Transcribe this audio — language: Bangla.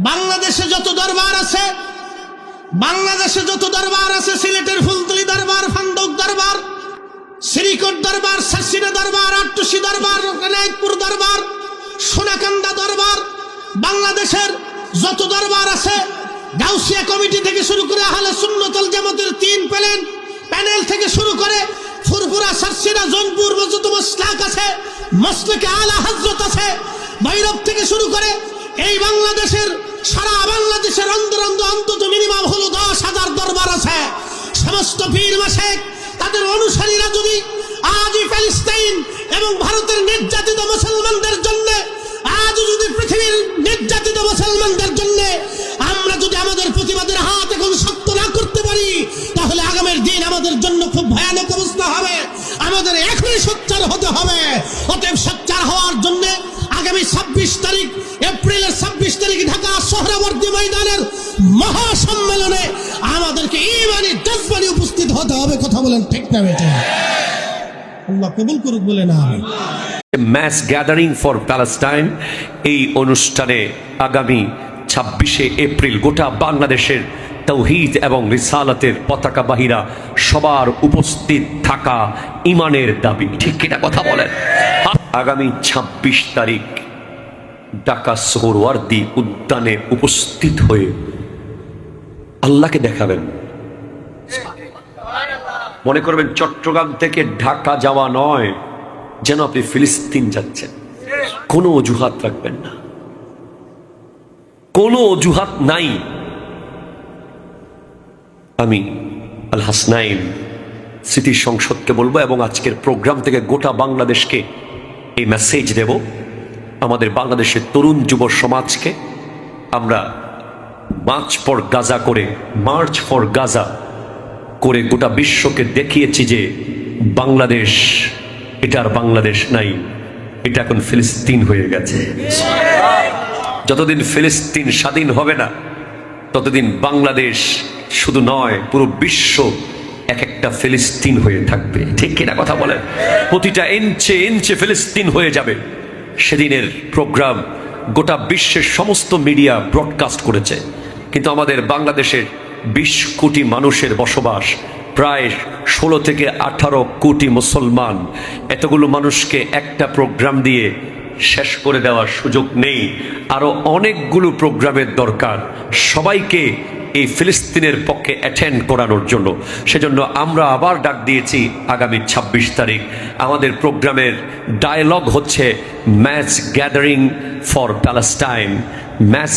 বাংলাদেশে যত দরবার আছে, সিলেটের ফুলতলি দরবার, ফান্দক দরবার, শ্রীকোট দরবার, সাসিনা দরবার, আট্টুসি দরবার, নাইতপুর দরবার, সোনাকান্দা দরবার, বাংলাদেশের যত দরবার আছে, গাউসিয়া কমিটি থেকে শুরু করে আহলে সুন্নাত ওয়াল জামাতের 3 প্যানেল থেকে শুরু করে ফুরফুরা, সাসিনা, জোনপুর যত মাসলাক আছে, মাসলাকে আলা হযরত আছে, ভৈরব থেকে শুরু করে এই বাংলাদেশের সারা বাংলাদেশের অন্তত মিনিমাম হলো 10,000 দরবার আছে। সমস্ত পীর মাশায়েখ তাদের অনুসারীরা যদি আজই প্যালেস্টাইন এবং ভারতের নির্যাতিত মুসলমানদের জন্য, আজ যদি পৃথিবীর নির্যাতিত মুসলমানদের জন্য আমরা যদি আমাদের প্রতিবাদের হাত এখন শক্ত না করতে পারি, তাহলে আগামীর দিন আমাদের জন্য খুব ভয়ানক অবস্থা হবে। আমাদের এখনই সোচ্চার হতে হবে। অতএব সোচ্চার হওয়ার জন্য আগামী 26 তারিখ, এপ্রিলের 26 তারিখ ঢাকা সোহরাওয়ার্দী ময়দানের মহাসম্মেলনে আমাদেরকে ঈমানি জজবানি উপস্থিত হতে হবে। কথা বলেন ঠিক না বেটা? আল্লাহ কবুল করুক বলে না। ম্যাস গ্যাদারিং ফর প্যালেস্টাইন, এই অনুষ্ঠানে আগামী 26শে এপ্রিল গোটা বাংলাদেশের তাওহীদ এবং রিসালাতের পতাকাবাহীরা সবার উপস্থিত থাকা ইমানের দাবি। ঠিক কিনা কথা বলেন? আগামী 26 তারিখ ঢাকা সোহরাওয়ার্দী উদ্যানে উপস্থিত হয়ে আল্লাহকে দেখাবেন। মনে করবেন চট্টগ্রাম থেকে ঢাকা যাওয়া নয়, যেন আপনি ফিলিস্তিন যাচ্ছেন। কোনো অজুহাত রাখবেন না, কোনো অজুহাত নাই। আমি আল হাসনাইন স্মৃতি সংসদকে বলবো এবং আজকের প্রোগ্রাম থেকে গোটা বাংলাদেশকে এই মেসেজ দেব। আমাদের বাংলাদেশের তরুণ যুব সমাজকে আমরা মার্চ ফর গাজা করে গোটা বিশ্বকে দেখিয়েছি যে বাংলাদেশ এটা আর বাংলাদেশ নাই, এটা এখন ফিলিস্তিন হয়ে গেছে। যতদিন ফিলিস্তিন স্বাধীন হবে না, ততদিন বাংলাদেশ শুধু নয়, পুরো বিশ্ব এক একটা ফিলিস্তিন হয়ে থাকবে। ঠিক কিনা কথা বলেন? প্রতিটা ইঞ্চে ইঞ্চে ফিলিস্তিন হয়ে যাবে। সেদিনের প্রোগ্রাম গোটা বিশ্বের সমস্ত মিডিয়া ব্রডকাস্ট করেছে, কিন্তু আমাদের বাংলাদেশের 20 কোটি মানুষের বসবাস, প্রায় 16 থেকে 18 কোটি মুসলমান, এতগুলো মানুষকে একটা প্রোগ্রাম দিয়ে শেষ করে দেওয়ার সুযোগ নেই। আরো অনেকগুলো প্রোগ্রামের দরকার সবাইকে এই ফিলিস্তিনের পক্ষে অ্যাটেন্ড করানোর জন্য। সেজন্য আমরা আবার ডাক দিয়েছি আগামী 26 তারিখ আমাদের প্রোগ্রামের ডায়ালগ হচ্ছে mass gathering for Palestine. Mass